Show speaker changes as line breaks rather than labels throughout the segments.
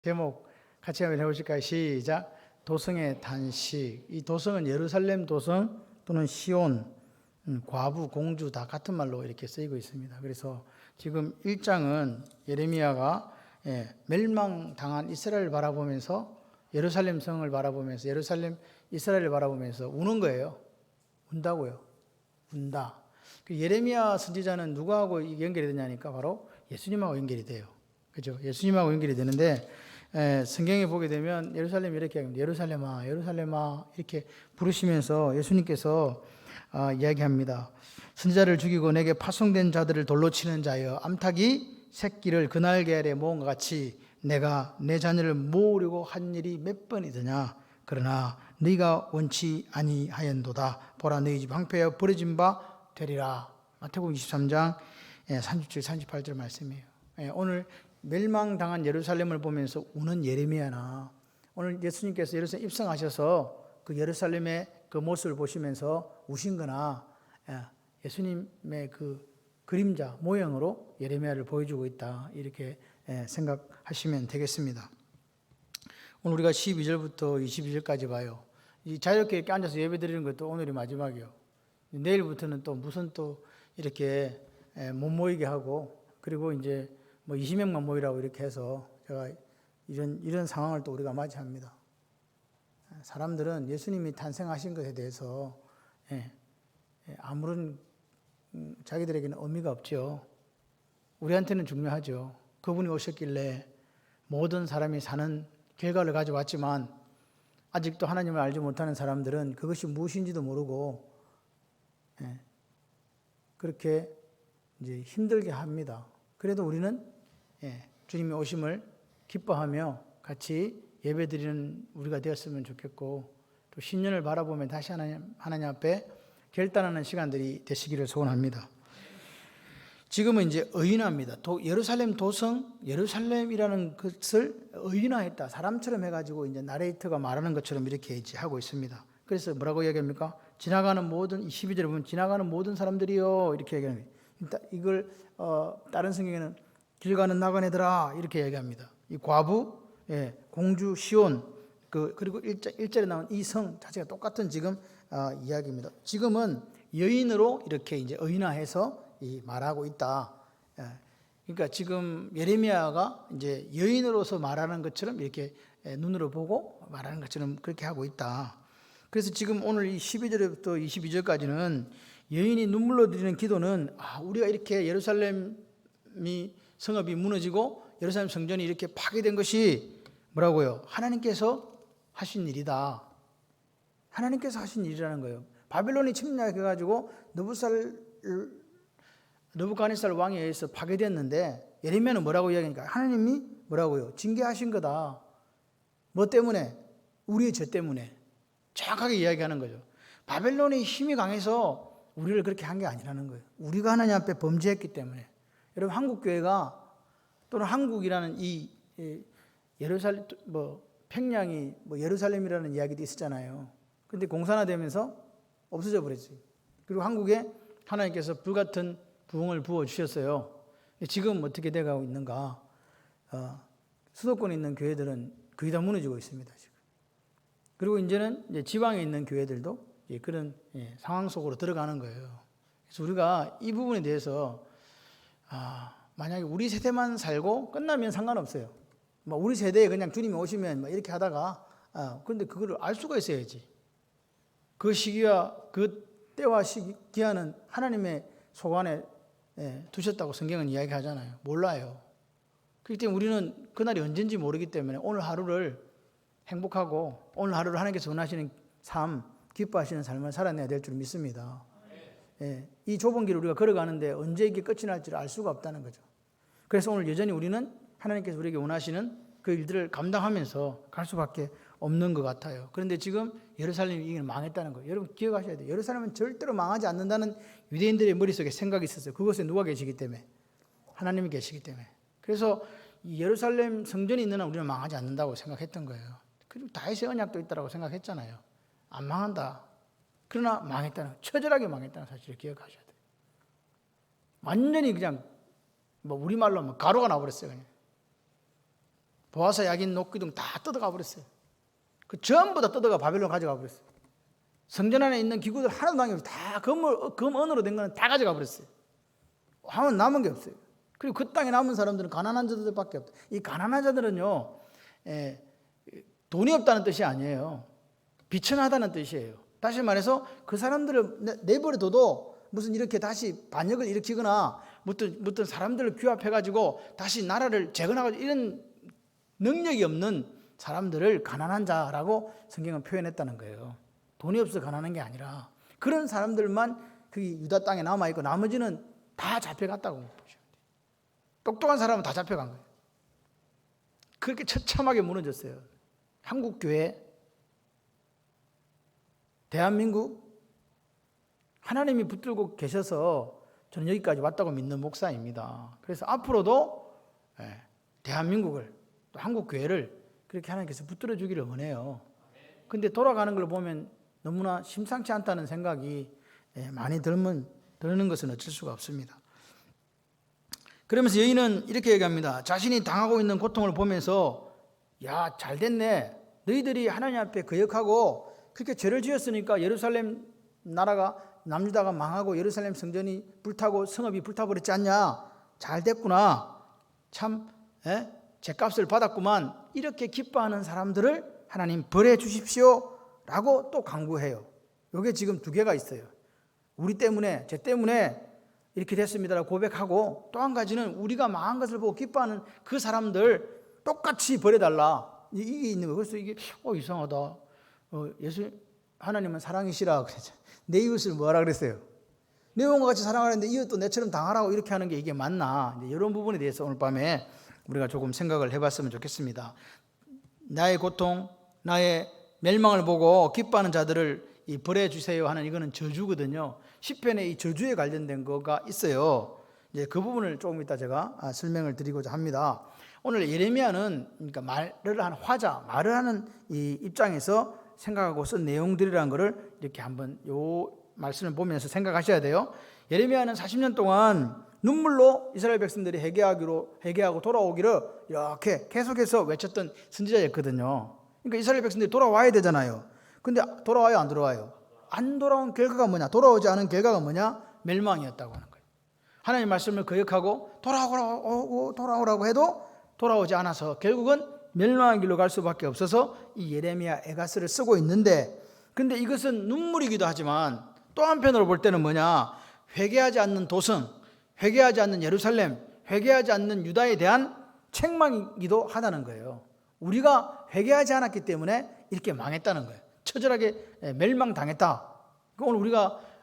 제목 같이 한번 해보실까요? 시작. 도성의 단식. 이 도성은 예루살렘 도성 또는 시온, 과부, 공주 다 같은 말로 이렇게 쓰이고 있습니다. 그래서 지금 1장은 예레미야가 멸망당한 이스라엘을 바라보면서 예루살렘 성을 바라보면서 예루살렘 이스라엘을 바라보면서 우는 거예요. 운다고요. 운다. 그 예레미야 선지자는 누구하고 연결이 되냐니까 바로 예수님하고 연결이 돼요. 그죠? 예수님하고 연결이 되는데 성경에 보게 되면 예루살렘 이렇게 합니다. 예루살렘아, 예루살렘아 이렇게 부르시면서 예수님께서 이야기합니다. 선지자를 죽이고 내게 파송된 자들을 돌로 치는 자여, 암탉이 새끼를 그날개 아래 모은 것 같이 내가 내 자녀를 모으려고 한 일이 몇 번이더냐. 그러나 네가 원치 아니하였도다. 보라, 너희 집 황폐하여 버려진 바 되리라. 마태복음 23장 37, 38절 말씀이에요. 오늘 멸망당한 예루살렘을 보면서 우는 예레미야나, 오늘 예수님께서 예루살렘 입성하셔서 그 예루살렘의 그 모습을 보시면서 우신 거나, 예수님의 그 그림자 모형으로 예레미야를 보여주고 있다, 이렇게 생각하시면 되겠습니다. 오늘 우리가 12절부터 22절까지 봐요. 이 자유롭게 이렇게 앉아서 예배 드리는 것도 오늘이 마지막이에요. 내일부터는 또 무슨 또 이렇게 못 모이게 하고, 그리고 이제 뭐 20명만 모이라고 이렇게 해서 제가 이런 상황을 또 우리가 맞이합니다. 사람들은 예수님이 탄생하신 것에 대해서 아무런 자기들에게는 의미가 없죠. 우리한테는 중요하죠. 그분이 오셨길래 모든 사람이 사는 결과를 가져왔지만 아직도 하나님을 알지 못하는 사람들은 그것이 무엇인지도 모르고 그렇게 이제 힘들게 합니다. 그래도 우리는 주님의 오심을 기뻐하며 같이 예배드리는 우리가 되었으면 좋겠고, 또 신년을 바라보면 다시 하나님 앞에 결단하는 시간들이 되시기를 소원합니다. 지금은 이제 의인화입니다. 예루살렘 도성, 예루살렘이라는 것을 의인화했다. 사람처럼 해가지고 이제 나레이터가 말하는 것처럼 이렇게 이제 하고 있습니다. 그래서 뭐라고 얘기합니까? 지나가는 모든, 12절에 보면 지나가는 모든 사람들이요, 이렇게 얘기합니다. 이걸 다른 성경에는 길 가는 나그네들아 이렇게 얘기합니다. 이 과부, 공주 시온, 그리고 1절에 나온 이 성 자체가 똑같은 지금 이야기입니다. 지금은 여인으로 이렇게 이제 의인화해서 말하고 있다. 그러니까 지금 예레미야가 이제 여인으로서 말하는 것처럼 이렇게 눈으로 보고 말하는 것처럼 그렇게 하고 있다. 그래서 지금 오늘 이 12절부터 22절까지는 여인이 눈물로 드리는 기도는, 우리가 이렇게 예루살렘이 성읍이 무너지고 예루살렘 성전이 이렇게 파괴된 것이 뭐라고요? 하나님께서 하신 일이다. 하나님께서 하신 일이라는 거예요. 바벨론이 침략해가지고 느부갓네살 왕에 의해서 파괴됐는데, 예레미야는 뭐라고 이야기하니까 하나님이 뭐라고요? 징계하신 거다. 뭐 때문에? 우리의 죄 때문에. 정확하게 이야기하는 거죠. 바벨론의 힘이 강해서 우리를 그렇게 한 게 아니라는 거예요. 우리가 하나님 앞에 범죄했기 때문에. 여러분, 한국교회가 또는 한국이라는 이 예루살렘, 평양이 예루살렘이라는 이야기도 있었잖아요. 근데 공산화되면서 없어져 버렸어요. 그리고 한국에 하나님께서 불같은 부흥을 부어주셨어요. 지금 어떻게 돼가고 있는가? 수도권에 있는 교회들은 거의 다 무너지고 있습니다, 지금. 그리고 이제는 이제 지방에 있는 교회들도 그런 상황 속으로 들어가는 거예요. 그래서 우리가 이 부분에 대해서 만약에 우리 세대만 살고 끝나면 상관없어요. 우리 세대에 그냥 주님이 오시면 이렇게 하다가, 그런데 그걸 알 수가 있어야지. 그 시기와 그 때와 기한은 하나님의 소관에 두셨다고 성경은 이야기하잖아요. 몰라요. 그렇기 때문에 우리는 그날이 언젠지 모르기 때문에 오늘 하루를 행복하고 오늘 하루를 하나님께서 원하시는 삶, 기뻐하시는 삶을 살아내야 될 줄 믿습니다. 이 좁은 길을 우리가 걸어가는데 언제 이게 끝이 날지를 알 수가 없다는 거죠. 그래서 오늘 여전히 우리는 하나님께서 우리에게 원하시는 그 일들을 감당하면서 갈 수밖에 없는 것 같아요. 그런데 지금 예루살렘이 이게 망했다는 거예요. 여러분 기억하셔야 돼요. 예루살렘은 절대로 망하지 않는다는 유대인들의 머릿속에 생각이 있었어요. 그곳에 누가 계시기 때문에? 하나님이 계시기 때문에. 그래서 이 예루살렘 성전이 있는 한 우리는 망하지 않는다고 생각했던 거예요. 그리고 다윗의 언약도 있다고 생각했잖아요. 안 망한다. 그러나 망했다는, 처절하게 망했다는 사실을 기억하셔야 돼요. 완전히 그냥 우리말로 하면 가루가 나버렸어요. 그냥. 보아사, 야긴, 녹기둥 다 뜯어가 버렸어요. 그 전부 다 뜯어가 바벨론 가져가 버렸어요. 성전 안에 있는 기구들 하나도 남겨없이 다 금언으로 된 거는 다 가져가 버렸어요. 하면 남은 게 없어요. 그리고 그 땅에 남은 사람들은 가난한 자들밖에 없다. 이 가난한 자들은요, 돈이 없다는 뜻이 아니에요. 비천하다는 뜻이에요. 다시 말해서 그 사람들을 내버려둬도 무슨 이렇게 다시 반역을 일으키거나 무슨 사람들을 규합해가지고 다시 나라를 재건하고 이런 능력이 없는 사람들을 가난한 자라고 성경은 표현했다는 거예요. 돈이 없어 가난한 게 아니라 그런 사람들만 그 유다 땅에 남아있고 나머지는 다 잡혀갔다고 보시면 돼요. 똑똑한 사람은 다 잡혀간 거예요. 그렇게 처참하게 무너졌어요. 한국교회, 대한민국, 하나님이 붙들고 계셔서 저는 여기까지 왔다고 믿는 목사입니다. 그래서 앞으로도 대한민국을 또 한국교회를 그렇게 하나님께서 붙들어 주기를 원해요. 근데 돌아가는 걸 보면 너무나 심상치 않다는 생각이 많이 드는 것은 어쩔 수가 없습니다. 그러면서 여인은 이렇게 얘기합니다. 자신이 당하고 있는 고통을 보면서 야, 잘 됐네. 너희들이 하나님 앞에 거역하고 그렇게 죄를 지었으니까 예루살렘 나라가 남유다가 망하고 예루살렘 성전이 불타고 성읍이 불타버렸지 않냐. 잘 됐구나. 참 죗값을 받았구만. 이렇게 기뻐하는 사람들을 하나님 벌해 주십시오 라고 또 강구해요. 이게 지금 두 개가 있어요. 우리 때문에, 쟤 때문에 이렇게 됐습니다라고 고백하고, 또 한 가지는 우리가 망한 것을 보고 기뻐하는 그 사람들 똑같이 벌해달라. 이게 있는 거예요. 그래서 이게 이상하다. 예수 하나님은 사랑이시라 그랬죠. 내 이웃을 뭐하라 그랬어요? 내 몸과 같이 사랑하는데 이웃도 내처럼 당하라고 이렇게 하는 게 이게 맞나? 이제 이런 부분에 대해서 오늘 밤에 우리가 조금 생각을 해봤으면 좋겠습니다. 나의 고통, 나의 멸망을 보고 기뻐하는 자들을 벌해 주세요 하는 이거는 저주거든요. 시편에 이 저주에 관련된 거가 있어요. 이제 그 부분을 조금 이따 제가 설명을 드리고자 합니다. 오늘 예레미야는 그러니까 말을 하는 화자, 말을 하는 이 입장에서 생각하고 쓴 내용들이라는 것을 이렇게 한번 요 말씀을 보면서 생각하셔야 돼요. 예레미야는 40년 동안 눈물로 이스라엘 백성들이 회개하고 돌아오기를 이렇게 계속해서 외쳤던 선지자였거든요. 그러니까 이스라엘 백성들이 돌아와야 되잖아요. 근데 돌아와요, 안 돌아와요? 안 돌아온 결과가 뭐냐? 돌아오지 않은 결과가 뭐냐? 멸망이었다고 하는 거예요. 하나님 말씀을 거역하고 돌아오라고 해도 돌아오지 않아서 결국은 멸망의 길로 갈 수밖에 없어서 이 예레미야 에가스를 쓰고 있는데, 근데 이것은 눈물이기도 하지만 또 한편으로 볼 때는 뭐냐? 회개하지 않는 도성, 회개하지 않는 예루살렘, 회개하지 않는 유다에 대한 책망이기도 하다는 거예요. 우리가 회개하지 않았기 때문에 이렇게 망했다는 거예요. 처절하게 멸망당했다. 오늘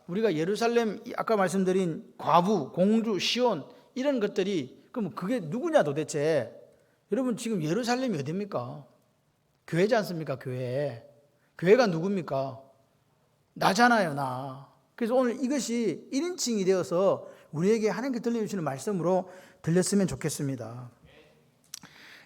우리가 예루살렘, 아까 말씀드린 과부, 공주, 시온 이런 것들이 그럼 그게 누구냐 도대체? 여러분 지금 예루살렘이 어디입니까? 교회지 않습니까? 교회가 누굽니까? 나잖아요, 나. 그래서 오늘 이것이 1인칭이 되어서 우리에게 하나님께 들려주시는 말씀으로 들렸으면 좋겠습니다.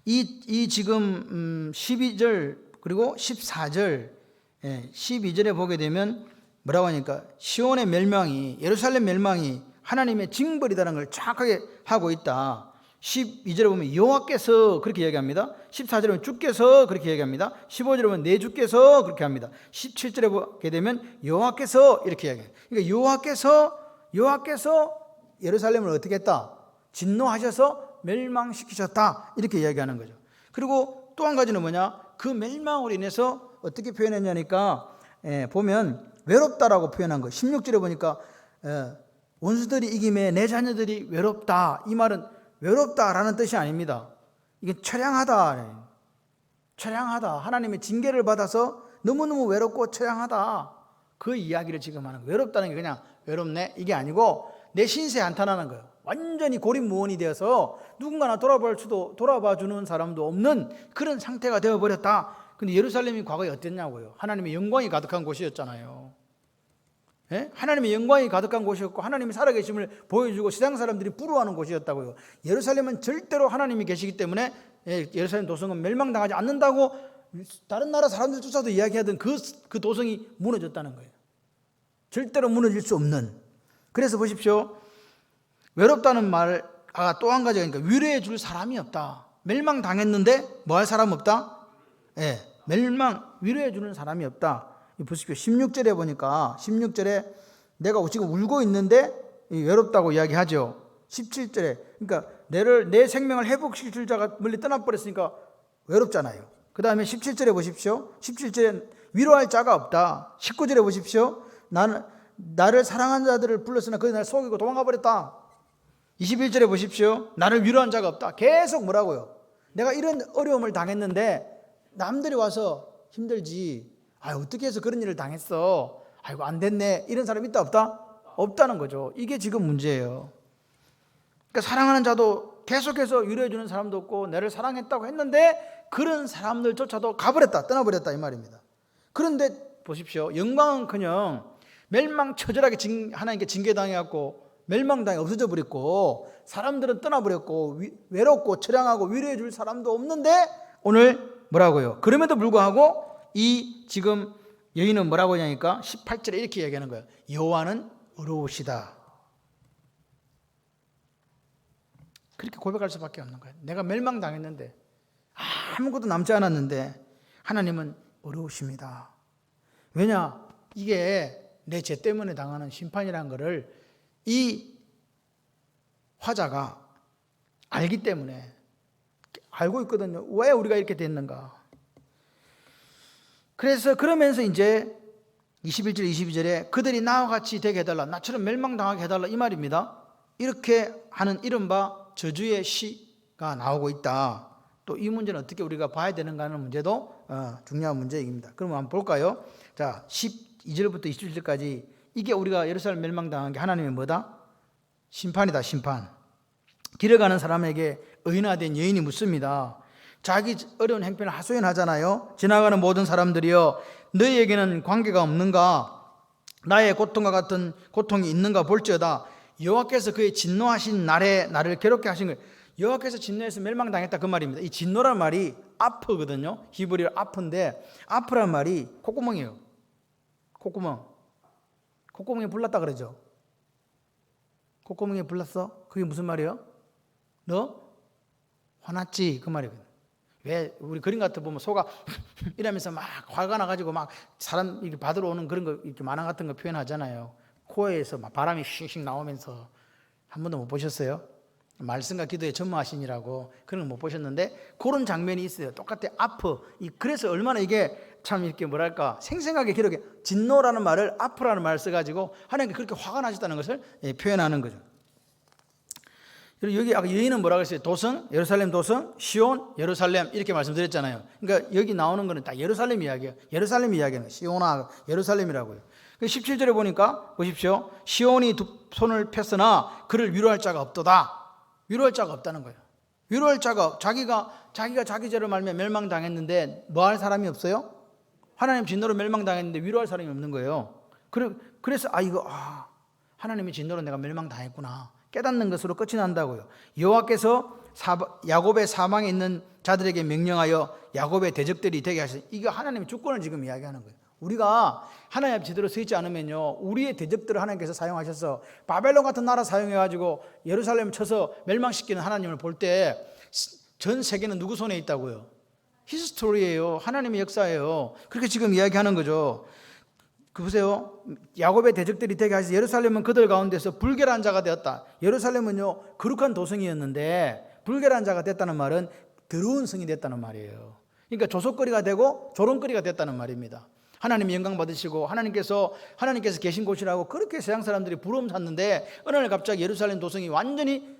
이 지금 12절 그리고 14절 12절에 보게 되면 뭐라고 하니까 시온의 멸망이, 예루살렘 멸망이 하나님의 징벌이라는 걸 정확하게 하고 있다. 12절에 보면 여호와께서 그렇게 이야기합니다. 14절에 보면 주께서 그렇게 이야기합니다. 15절에 보면 내 주께서 그렇게 합니다. 17절에 보게 되면 여호와께서 이렇게 이야기해요. 그러니까 여호와께서 예루살렘을 어떻게 했다? 진노하셔서 멸망시키셨다. 이렇게 이야기하는 거죠. 그리고 또 한 가지는 뭐냐? 그 멸망으로 인해서 어떻게 표현했냐니까 보면 외롭다라고 표현한 거. 16절에 보니까 원수들이 이김에 내 자녀들이 외롭다. 이 말은 외롭다라는 뜻이 아닙니다. 이게 처량하다. 하나님의 징계를 받아서 너무너무 외롭고 처량하다. 그 이야기를 지금 하는 거예요. 외롭다는 게 그냥 외롭네 이게 아니고 내 신세에 한탄하는 거예요. 완전히 고립무원이 되어서 누군가나 돌아봐 주는 사람도 없는 그런 상태가 되어버렸다. 근데 예루살렘이 과거에 어땠냐고요? 하나님의 영광이 가득한 곳이었잖아요. 하나님의 영광이 가득한 곳이었고 하나님이 살아계심을 보여주고 세상 사람들이 부러워하는 곳이었다고요. 예루살렘은 절대로 하나님이 계시기 때문에 예루살렘 도성은 멸망당하지 않는다고 다른 나라 사람들 쫓아도 이야기하던 그 도성이 무너졌다는 거예요. 절대로 무너질 수 없는. 그래서 보십시오. 외롭다는 말과 또 한 가지가 그러니까 위로해 줄 사람이 없다. 멸망당했는데 뭐 할 사람 없다? 예, 위로해 주는 사람이 없다. 보십시오. 16절에 보니까 16절에 내가 지금 울고 있는데 외롭다고 이야기하죠. 17절에 그러니까 내 생명을 회복시킬 자가 멀리 떠나버렸으니까 외롭잖아요. 그 다음에 17절에 보십시오. 17절에 위로할 자가 없다. 19절에 보십시오. 나를 사랑한 자들을 불렀으나 그들이 나를 속이고 도망가 버렸다. 21절에 보십시오. 나를 위로한 자가 없다. 계속 뭐라고요? 내가 이런 어려움을 당했는데 남들이 와서 힘들지. 어떻게 해서 그런 일을 당했어? 아이고 안 됐네. 이런 사람이 있다 없다? 없다는 거죠. 이게 지금 문제예요. 그러니까 사랑하는 자도 계속해서 위로해 주는 사람도 없고 나를 사랑했다고 했는데 그런 사람들조차도 가버렸다. 떠나버렸다 이 말입니다. 그런데 보십시오. 영광은커녕 멸망처절하게 하나님께 징계당해갖고 멸망당해 없어져 버렸고 사람들은 떠나버렸고 외롭고 처량하고 위로해 줄 사람도 없는데 오늘 뭐라고요? 그럼에도 불구하고 이 지금 여인은 뭐라고 하냐니까 18절에 이렇게 얘기하는 거예요. 여호와는 의로우시다. 그렇게 고백할 수밖에 없는 거예요. 내가 멸망당했는데 아무것도 남지 않았는데 하나님은 의로우십니다. 왜냐? 이게 내 죄 때문에 당하는 심판이라는 것을 이 화자가 알기 때문에 알고 있거든요. 왜 우리가 이렇게 됐는가? 그래서 그러면서 이제 21절 22절에 그들이 나와 같이 되게 해달라. 나처럼 멸망당하게 해달라 이 말입니다. 이렇게 하는 이른바 저주의 시가 나오고 있다. 또 이 문제는 어떻게 우리가 봐야 되는가 하는 문제도 중요한 문제입니다. 그럼 한번 볼까요? 자, 12절부터 27절까지 이게 우리가 예루살렘 멸망당한 게 하나님의 뭐다? 심판이다, 심판. 길을 가는 사람에게 의인화된 여인이 묻습니다. 자기 어려운 행편을 하소연하잖아요. 지나가는 모든 사람들이여 너희에게는 관계가 없는가? 나의 고통과 같은 고통이 있는가 볼지어다. 여호와께서 그의 진노하신 날에 나를 괴롭게 하신 거예요. 여호와께서 진노해서 멸망당했다 그 말입니다. 이 진노란 말이 아프거든요. 히브리어 아프인데 아프란 말이 콧구멍이에요. 콧구멍에 불났다 그러죠. 콧구멍에 불났어? 그게 무슨 말이에요? 너 화났지 그 말이거든. 왜 우리 그림 같은 보면 소가 이러면서 막 화가 나가지고 막 사람 이렇게 받으러 오는 그런 거 이렇게 만화 같은 거 표현하잖아요. 코에서 막 바람이 슉슉 나오면서 한 번도 못 보셨어요? 말씀과 기도에 전무하시니라고 그런 거 못 보셨는데 그런 장면이 있어요. 똑같아 아프. 그래서 얼마나 이게 참 이렇게 뭐랄까 생생하게 기록해. 진노라는 말을 아프라는 말을 써가지고 하나님께 그렇게 화가 나셨다는 것을 표현하는 거죠. 그리고 여기 아까 여인은 뭐라고 했어요? 도성, 예루살렘 도성, 시온, 예루살렘 이렇게 말씀드렸잖아요. 그러니까 여기 나오는 거는 다 예루살렘 이야기예요. 예루살렘 이야기는 시온아 예루살렘이라고요. 17절에 보니까 보십시오. 시온이 두 손을 폈으나 그를 위로할 자가 없도다. 위로할 자가 없다는 거예요. 위로할 자가 자기가 자기 죄를 말며 멸망당했는데 뭐 할 사람이 없어요? 하나님 진노로 멸망당했는데 위로할 사람이 없는 거예요. 그래서 하나님의 진노로 내가 멸망당했구나 깨닫는 것으로 끝이 난다고요. 여호와께서 야곱의 사방에 있는 자들에게 명령하여 야곱의 대적들이 되게 하셨어요. 이게 하나님의 주권을 지금 이야기하는 거예요. 우리가 하나님 앞에 제대로 서 있지 않으면요 우리의 대적들을 하나님께서 사용하셔서 바벨론 같은 나라 사용해가지고 예루살렘을 쳐서 멸망시키는 하나님을 볼 때 전 세계는 누구 손에 있다고요? 히스토리예요. 하나님의 역사예요. 그렇게 지금 이야기하는 거죠. 보세요. 야곱의 대적들이 되게 하셔서 예루살렘은 그들 가운데서 불결한 자가 되었다. 예루살렘은요 거룩한 도성이었는데 불결한 자가 됐다는 말은 더러운 성이 됐다는 말이에요. 그러니까 조속거리가 되고 조롱거리가 됐다는 말입니다. 하나님이 영광 받으시고 하나님께서 계신 곳이라고 그렇게 세상 사람들이 부러움 샀는데 어느 날 갑자기 예루살렘 도성이 완전히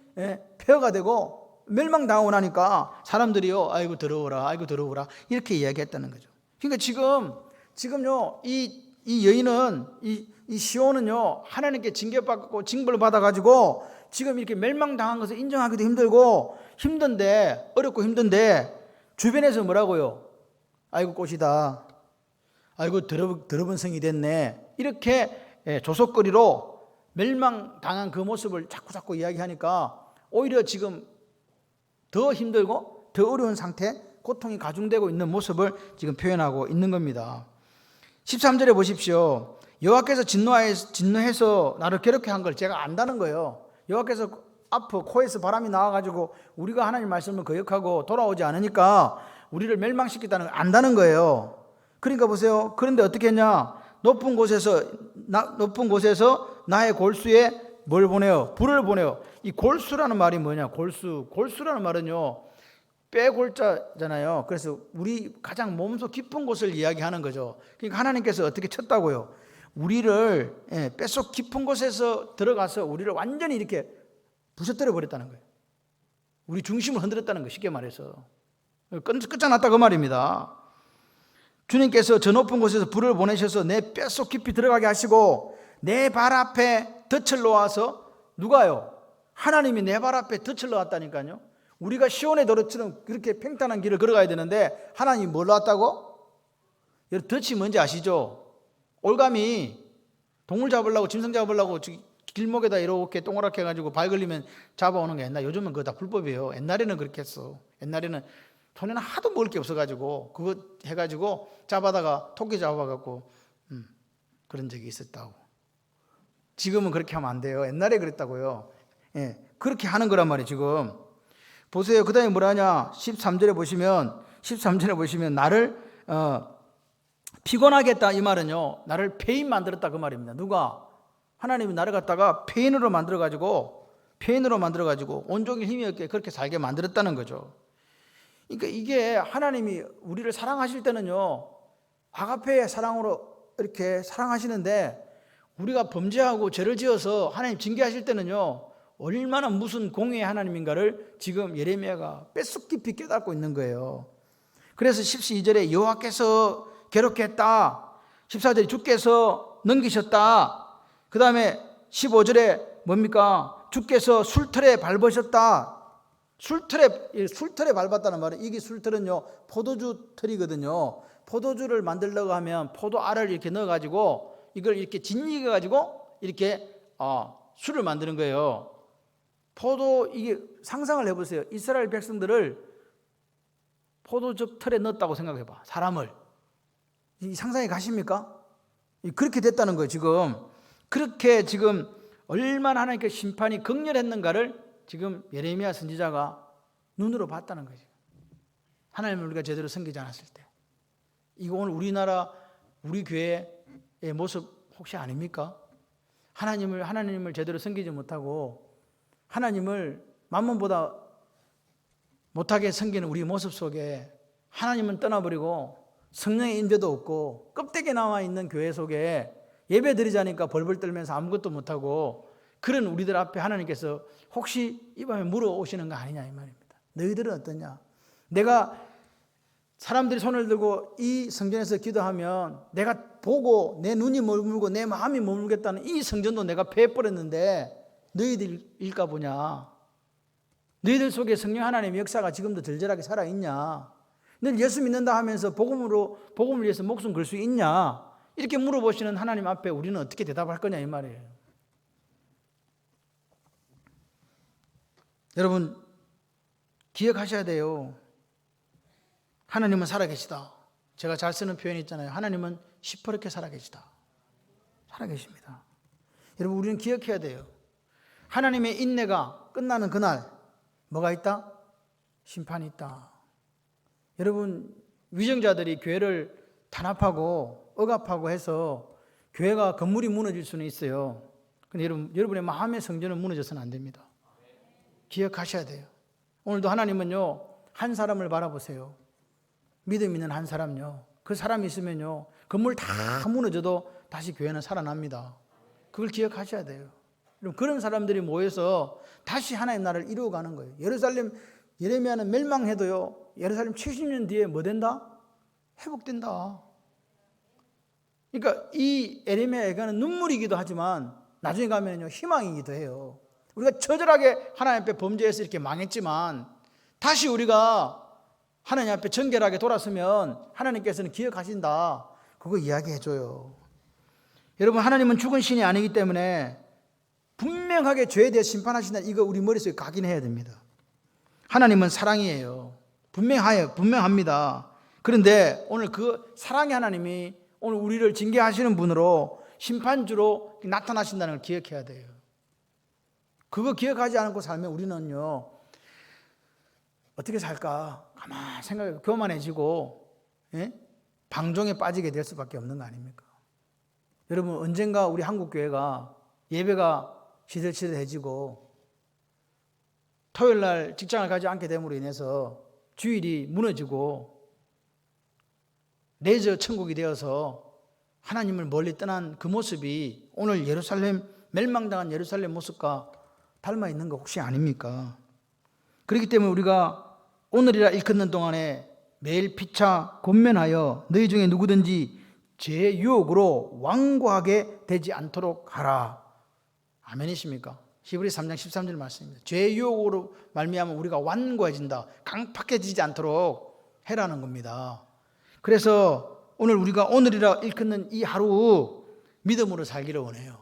폐허가 되고 멸망당하고 나니까 사람들이요 아이고 더러워라 이렇게 이야기했다는 거죠. 그러니까 지금요 이 여인은 이 시온은요 하나님께 징계받고 징벌을 받아가지고 지금 이렇게 멸망당한 것을 인정하기도 힘들고 힘든데 어렵고 힘든데 주변에서 뭐라고요? 아이고 꽃이다. 아이고 더러운 성이 됐네. 이렇게 조속거리로 멸망당한 그 모습을 자꾸 이야기하니까 오히려 지금 더 힘들고 더 어려운 상태, 고통이 가중되고 있는 모습을 지금 표현하고 있는 겁니다. 13절에 보십시오. 여호와께서 진노해서 나를 괴롭게 한 걸 제가 안다는 거예요. 여호와께서 아파 코에서 바람이 나와가지고 우리가 하나님 말씀을 거역하고 돌아오지 않으니까 우리를 멸망시키다는 걸 안다는 거예요. 그러니까 보세요. 그런데 어떻게 했냐? 높은 곳에서 나의 골수에 뭘 보내요? 불을 보내요. 이 골수라는 말이 뭐냐? 골수라는 말은요, 빼골자잖아요. 그래서 우리 가장 몸속 깊은 곳을 이야기하는 거죠. 그러니까 하나님께서 어떻게 쳤다고요? 우리를 뼛속 깊은 곳에서 들어가서 우리를 완전히 이렇게 부셔뜨려 버렸다는 거예요. 우리 중심을 흔들었다는 거예요. 쉽게 말해서 끝장났다 그 말입니다. 주님께서 저 높은 곳에서 불을 보내셔서 내 뼛속 깊이 들어가게 하시고 내 발 앞에 덫을 놓아서, 누가요? 하나님이 내 발 앞에 덫을 놓았다니까요. 우리가 시온의 도로처럼 그렇게 평탄한 길을 걸어가야 되는데 하나님이 뭘 놓았다고? 여러분, 덫이 뭔지 아시죠? 올가미 동물 잡으려고, 짐승 잡으려고 길목에다 이렇게 동그랗게 해가지고 발 걸리면 잡아오는 게 옛날, 요즘은 그거 다 불법이에요. 옛날에는 그렇게 했어. 옛날에는 돈에는 하도 먹을 게 없어가지고 그거 해가지고 잡아다가 토끼 잡아갖고 그런 적이 있었다고. 지금은 그렇게 하면 안 돼요. 옛날에 그랬다고요. 예, 그렇게 하는 거란 말이에요. 지금 보세요. 그 다음에 뭐라냐? 13절에 보시면 나를 피곤하게 했다 이 말은요, 나를 폐인 만들었다 그 말입니다. 누가? 하나님이 나를 갖다가 폐인으로 만들어가지고 온종일 힘이 없게 그렇게 살게 만들었다는 거죠. 그러니까 이게 하나님이 우리를 사랑하실 때는요, 아가페의 사랑으로 이렇게 사랑하시는데, 우리가 범죄하고 죄를 지어서 하나님 징계하실 때는요, 얼마나 무슨 공의의 하나님인가를 지금 예레미야가 뼛속 깊이 깨닫고 있는 거예요. 그래서 12절에 여호와께서 괴롭게 했다, 14절에 주께서 넘기셨다, 그 다음에 15절에 뭡니까? 주께서 술틀에 밟으셨다. 술틀에 밟았다는 말은, 이게 술틀은요, 포도주 틀이거든요. 포도주를 만들려고 하면 포도알을 이렇게 넣어가지고 이걸 이렇게 짓이겨가지고 이렇게 술을 만드는 거예요. 이게 상상을 해보세요. 이스라엘 백성들을 포도즙 틀에 넣었다고 생각해봐. 사람을. 이 상상이 가십니까? 그렇게 됐다는 거예요. 지금 그렇게 지금 얼마나 하나님께 심판이 극렬했는가를 지금 예레미야 선지자가 눈으로 봤다는 거죠. 하나님을 우리가 제대로 섬기지 않았을 때. 이거 오늘 우리나라, 우리 교회의 모습 혹시 아닙니까? 하나님을 제대로 섬기지 못하고 하나님을 만몬보다 못하게 섬기는 우리 모습 속에, 하나님은 떠나버리고 성령의 인도도 없고 껍데기에 나와 있는 교회 속에 예배 드리자니까 벌벌 떨면서 아무것도 못하고, 그런 우리들 앞에 하나님께서 혹시 이 밤에 물어오시는 거 아니냐 이 말입니다. 너희들은 어떠냐? 내가 사람들이 손을 들고 이 성전에서 기도하면 내가 보고 내 눈이 머물고 내 마음이 머물겠다는 이 성전도 내가 패해버렸는데 너희들일까 보냐? 너희들 속에 성령 하나님의 역사가 지금도 절절하게 살아있냐? 늘 예수 믿는다 하면서 복음을 위해서 목숨 걸 수 있냐? 이렇게 물어보시는 하나님 앞에 우리는 어떻게 대답할 거냐 이 말이에요. 여러분, 기억하셔야 돼요. 하나님은 살아계시다. 제가 잘 쓰는 표현이 있잖아요. 하나님은 시퍼렇게 살아계시다. 살아계십니다. 여러분, 우리는 기억해야 돼요. 하나님의 인내가 끝나는 그날 뭐가 있다? 심판이 있다. 여러분, 위정자들이 교회를 탄압하고 억압하고 해서 교회가 건물이 무너질 수는 있어요. 근데 여러분의 마음의 성전은 무너져서는 안 됩니다. 기억하셔야 돼요. 오늘도 하나님은요, 한 사람을 바라보세요. 믿음 있는 한 사람요. 그 사람이 있으면요, 건물 다 무너져도 다시 교회는 살아납니다. 그걸 기억하셔야 돼요. 그런 사람들이 모여서 다시 하나님 나라를 이루어가는 거예요. 예레미야는 멸망해도요, 예루살렘 70년 뒤에 뭐 된다? 회복된다. 그러니까 이 예레미야 예가는 눈물이기도 하지만 나중에 가면요, 희망이기도 해요. 우리가 처절하게 하나님 앞에 범죄해서 이렇게 망했지만 다시 우리가 하나님 앞에 정결하게 돌아서면 하나님께서는 기억하신다. 그거 이야기해줘요. 여러분, 하나님은 죽은 신이 아니기 때문에 분명하게 죄에 대해 심판하신다. 이거 우리 머릿속에 각인해야 됩니다. 하나님은 사랑이에요. 분명합니다. 그런데 오늘 그 사랑의 하나님이 오늘 우리를 징계하시는 분으로 심판주로 나타나신다는 걸 기억해야 돼요. 그거 기억하지 않고 살면 우리는요, 어떻게 살까? 가만 생각해 교만해지고, 예? 방종에 빠지게 될 수밖에 없는 거 아닙니까? 여러분, 언젠가 우리 한국교회가 예배가 시들시들해지고 토요일 날 직장을 가지 않게 됨으로 인해서 주일이 무너지고 레저 천국이 되어서 하나님을 멀리 떠난 그 모습이 오늘 예루살렘, 멸망당한 예루살렘 모습과 닮아 있는 거 혹시 아닙니까? 그렇기 때문에 우리가 오늘이라 일컫는 동안에 매일 피차 권면하여 너희 중에 누구든지 죄의 유혹으로 완고하게 되지 않도록 하라. 아멘이십니까? 히브리 3장 13절 말씀입니다. 죄의 유혹으로 말미암아 우리가 완고해진다, 강팍해지지 않도록 해라는 겁니다. 그래서 오늘이라 일컫는 이 하루 믿음으로 살기를 원해요.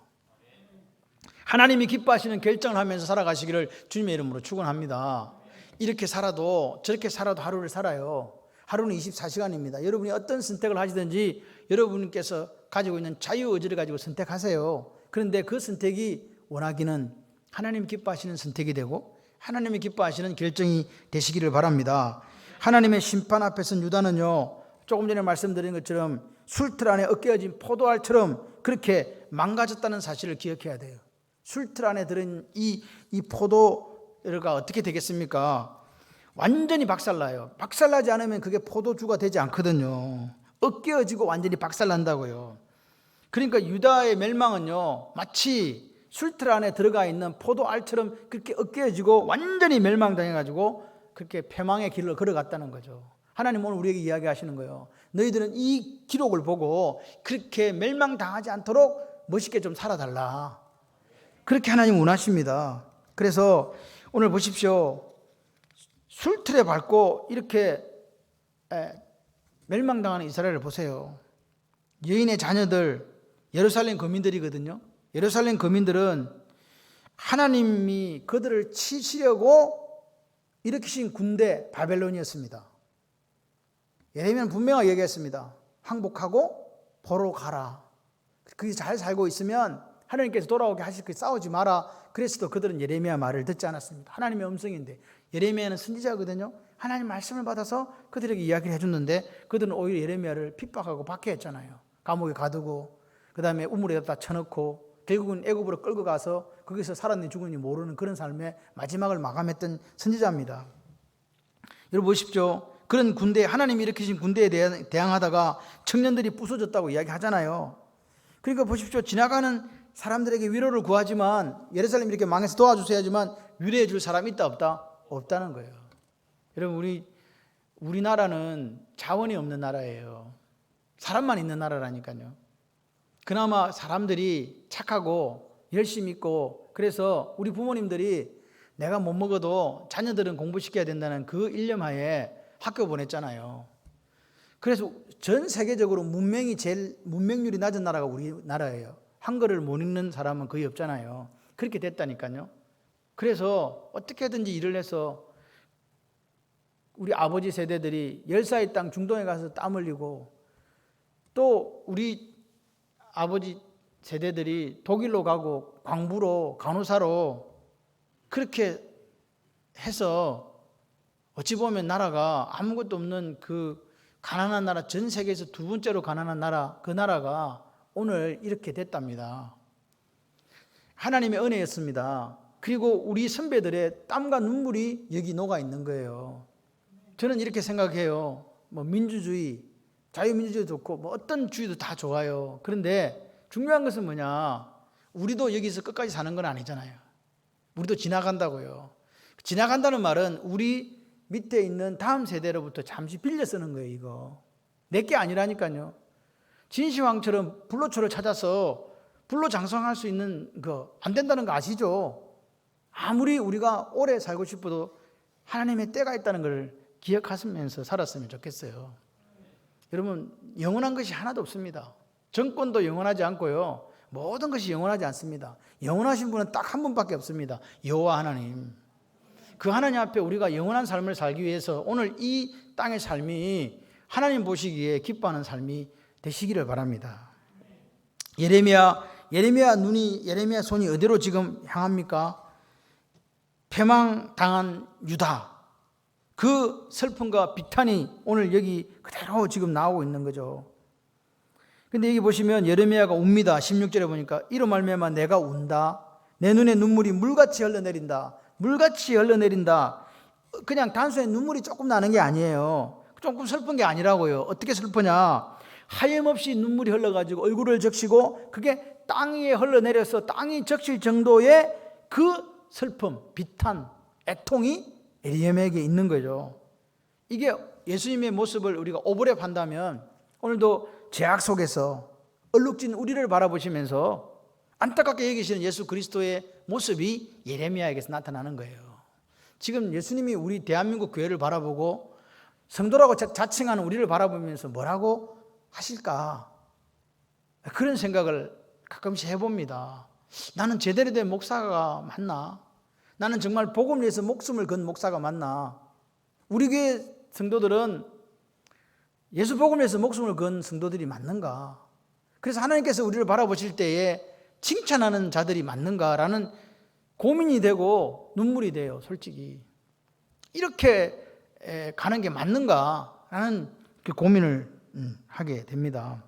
하나님이 기뻐하시는 결정을 하면서 살아가시기를 주님의 이름으로 축원합니다. 이렇게 살아도 저렇게 살아도 하루를 살아요. 하루는 24시간입니다. 여러분이 어떤 선택을 하시든지 여러분께서 가지고 있는 자유의지를 가지고 선택하세요. 그런데 그 선택이 원하기는 하나님 기뻐하시는 선택이 되고 하나님이 기뻐하시는 결정이 되시기를 바랍니다. 하나님의 심판 앞에 선 유다는요, 조금 전에 말씀드린 것처럼 술틀 안에 얽혀진 포도알처럼 그렇게 망가졌다는 사실을 기억해야 돼요. 술틀 안에 들은 이 포도가 어떻게 되겠습니까? 완전히 박살나요. 박살나지 않으면 그게 포도주가 되지 않거든요. 얽혀지고 완전히 박살난다고요. 그러니까 유다의 멸망은요, 마치 술틀 안에 들어가 있는 포도알처럼 그렇게 얽혀지고 완전히 멸망당해가지고 그렇게 패망의 길을 걸어갔다는 거죠. 하나님 오늘 우리에게 이야기하시는 거예요. 너희들은 이 기록을 보고 그렇게 멸망당하지 않도록 멋있게 좀 살아달라. 그렇게 하나님 원하십니다. 그래서 오늘 보십시오. 술틀에 밟고 이렇게 멸망당하는 이스라엘을 보세요. 여인의 자녀들, 예루살렘 거민들이거든요. 예루살렘 거민들은 하나님이 그들을 치시려고 일으키신 군대 바벨론이었습니다. 예레미야는 분명하게 얘기했습니다. 항복하고 보러 가라. 그게 잘 살고 있으면 하나님께서 돌아오게 하실 그 싸우지 마라. 그래서도 그들은 예레미야 말을 듣지 않았습니다. 하나님의 음성인데 예레미야는 선지자거든요. 하나님 말씀을 받아서 그들에게 이야기를 해줬는데 그들은 오히려 예레미야를 핍박하고 박해했잖아요. 감옥에 가두고 그 다음에 우물에다 쳐넣고 결국은 애굽으로 끌고 가서 거기서 살았는지 죽었는지 모르는 그런 삶의 마지막을 마감했던 선지자입니다. 여러분 보십시오. 그런 군대, 하나님이 일으키신 군대에 대항하다가 청년들이 부서졌다고 이야기하잖아요. 그러니까 보십시오. 지나가는 사람들에게 위로를 구하지만 예루살렘 이렇게 망해서 도와주세요 하지만 위로해 줄 사람이 있다 없다? 없다는 거예요. 여러분 우리나라는 자원이 없는 나라예요. 사람만 있는 나라라니까요. 그나마 사람들이 착하고 열심히 있고 그래서 우리 부모님들이 내가 못 먹어도 자녀들은 공부시켜야 된다는 그 일념하에 학교 보냈잖아요. 그래서 전 세계적으로 문맹률이 낮은 나라가 우리나라예요. 한글을 못 읽는 사람은 거의 없잖아요. 그렇게 됐다니까요. 그래서 어떻게든지 일을 해서 우리 아버지 세대들이 열사의 땅 중동에 가서 땀 흘리고 또 우리 아버지 세대들이 독일로 가고 광부로 간호사로 그렇게 해서 어찌 보면 나라가 아무것도 없는 그 가난한 나라, 전 세계에서 두 번째로 가난한 나라, 그 나라가 오늘 이렇게 됐답니다. 하나님의 은혜였습니다. 그리고 우리 선배들의 땀과 눈물이 여기 녹아 있는 거예요. 저는 이렇게 생각해요. 민주주의, 자유민주주의 좋고 어떤 주의도 다 좋아요. 그런데 중요한 것은 뭐냐? 우리도 여기서 끝까지 사는 건 아니잖아요. 우리도 지나간다고요. 지나간다는 말은 우리 밑에 있는 다음 세대로부터 잠시 빌려 쓰는 거예요. 이거 내게 아니라니까요. 진시황처럼 불로초를 찾아서 불로 장성할 수 있는 거 안 된다는 거 아시죠? 아무리 우리가 오래 살고 싶어도 하나님의 때가 있다는 걸 기억하면서 살았으면 좋겠어요. 여러분 영원한 것이 하나도 없습니다. 정권도 영원하지 않고요. 모든 것이 영원하지 않습니다. 영원하신 분은 딱 한 분밖에 없습니다. 여호와 하나님. 그 하나님 앞에 우리가 영원한 삶을 살기 위해서 오늘 이 땅의 삶이 하나님 보시기에 기뻐하는 삶이 되시기를 바랍니다. 예레미야 손이 어디로 지금 향합니까? 패망당한 유다, 그 슬픔과 비탄이 오늘 여기 그대로 지금 나오고 있는 거죠. 근데 여기 보시면 예레미야가 웁니다. 16절에 보니까 이로 말미암아 내가 운다. 내 눈에 눈물이 물같이 흘러내린다. 물같이 흘러내린다. 그냥 단순히 눈물이 조금 나는 게 아니에요. 조금 슬픈 게 아니라고요. 어떻게 슬프냐? 하염없이 눈물이 흘러가지고 얼굴을 적시고 그게 땅 위에 흘러내려서 땅이 적실 정도의 그 슬픔, 비탄, 애통이 예레미야에게 있는 거죠. 이게 예수님의 모습을 우리가 오버랩한다면 오늘도 죄악 속에서 얼룩진 우리를 바라보시면서 안타깝게 여기시는 예수 그리스도의 모습이 예레미야에게서 나타나는 거예요. 지금 예수님이 우리 대한민국 교회를 바라보고 성도라고 자칭하는 우리를 바라보면서 뭐라고 하실까? 그런 생각을 가끔씩 해봅니다. 나는 제대로 된 목사가 맞나? 나는 정말 복음을 위해서 목숨을 건 목사가 맞나? 우리 교회 성도들은 예수 복음을 위해서 목숨을 건 성도들이 맞는가? 그래서 하나님께서 우리를 바라보실 때에 칭찬하는 자들이 맞는가라는 고민이 되고 눈물이 돼요, 솔직히. 이렇게 가는 게 맞는가라는 그 고민을 하게 됩니다.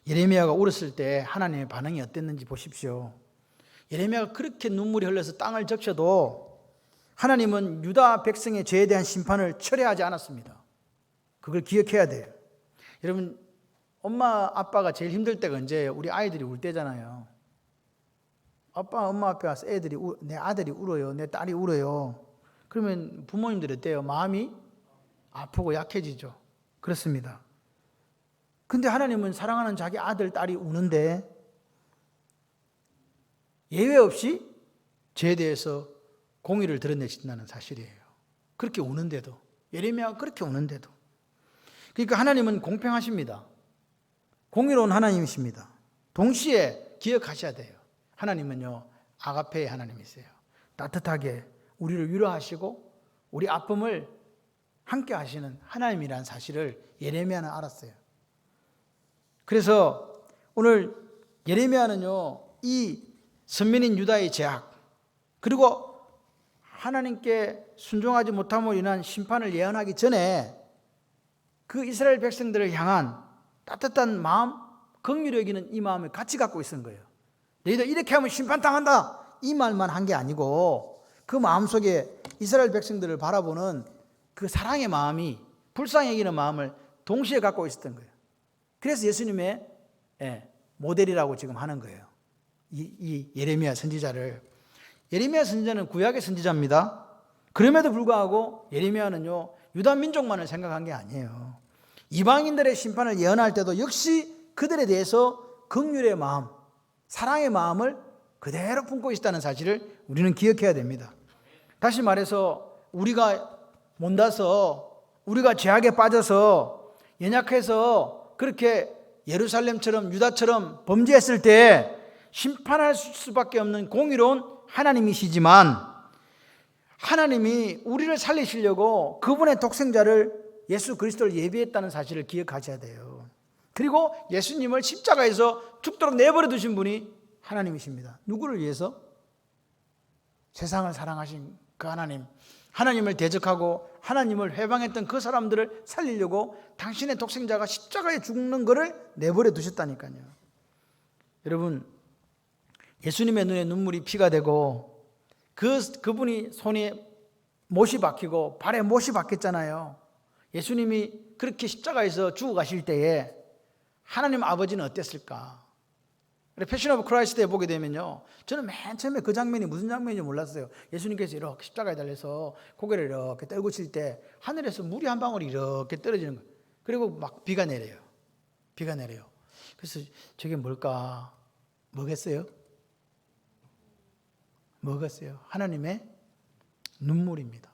예레미야가 울었을 때 하나님의 반응이 어땠는지 보십시오. 예레미야가 그렇게 눈물이 흘러서 땅을 적셔도 하나님은 유다 백성의 죄에 대한 심판을 철회하지 않았습니다. 그걸 기억해야 돼요. 여러분, 엄마 아빠가 제일 힘들 때가 언제예요? 우리 아이들이 울 때잖아요. 아빠 엄마 앞에 와서 내 아들이 울어요, 내 딸이 울어요. 그러면 부모님들 어때요? 마음이 아프고 약해지죠. 그렇습니다. 근데 하나님은 사랑하는 자기 아들, 딸이 우는데 예외 없이 죄에 대해서 공의를 드러내신다는 사실이에요. 그렇게 우는데도, 예레미야가 그렇게 우는데도. 그러니까 하나님은 공평하십니다. 공의로운 하나님이십니다. 동시에 기억하셔야 돼요. 하나님은요, 아가페의 하나님이세요. 따뜻하게 우리를 위로하시고 우리 아픔을 함께 하시는 하나님이라는 사실을 예레미야는 알았어요. 그래서 오늘 예레미야는요, 이 선민인 유다의 죄악, 그리고 하나님께 순종하지 못함으로 인한 심판을 예언하기 전에 그 이스라엘 백성들을 향한 따뜻한 마음, 긍휼히 여기는 이 마음을 같이 갖고 있는 거예요. 너희들 이렇게 하면 심판당한다, 이 말만 한 게 아니고 그 마음속에 이스라엘 백성들을 바라보는 그 사랑의 마음이, 불쌍히 여기는 마음을 동시에 갖고 있었던 거예요. 그래서 예수님의 모델이라고 지금 하는 거예요. 이 예레미야 선지자를. 예레미야 선지자는 구약의 선지자입니다. 그럼에도 불구하고 예레미야는요, 유다 민족만을 생각한 게 아니에요. 이방인들의 심판을 예언할 때도 역시 그들에 대해서 긍휼의 마음, 사랑의 마음을 그대로 품고 있다는 사실을 우리는 기억해야 됩니다. 다시 말해서 우리가 못나서, 우리가 죄악에 빠져서 연약해서 그렇게 예루살렘처럼 유다처럼 범죄했을 때 심판할 수밖에 없는 공의로운 하나님이시지만 하나님이 우리를 살리시려고 그분의 독생자를, 예수 그리스도를 예비했다는 사실을 기억하셔야 돼요. 그리고 예수님을 십자가에서 죽도록 내버려 두신 분이 하나님이십니다. 누구를 위해서? 세상을 사랑하신 그 하나님, 하나님을 대적하고 하나님을 회방했던 그 사람들을 살리려고 당신의 독생자가 십자가에 죽는 것을 내버려 두셨다니까요. 여러분, 예수님의 눈에 눈물이 피가 되고 그분이 손에 못이 박히고 발에 못이 박혔잖아요. 예수님이 그렇게 십자가에서 죽어가실 때에 하나님 아버지는 어땠을까? 패션 오브 크라이스트에 보게 되면요, 저는 맨 처음에 그 장면이 무슨 장면인지 몰랐어요. 예수님께서 이렇게 십자가에 달려서 고개를 이렇게 떨구실 때 하늘에서 물이 한 방울이 이렇게 떨어지는 거예요. 그리고 막 비가 내려요. 비가 내려요. 그래서 저게 뭘까? 뭐겠어요? 뭐겠어요? 하나님의 눈물입니다.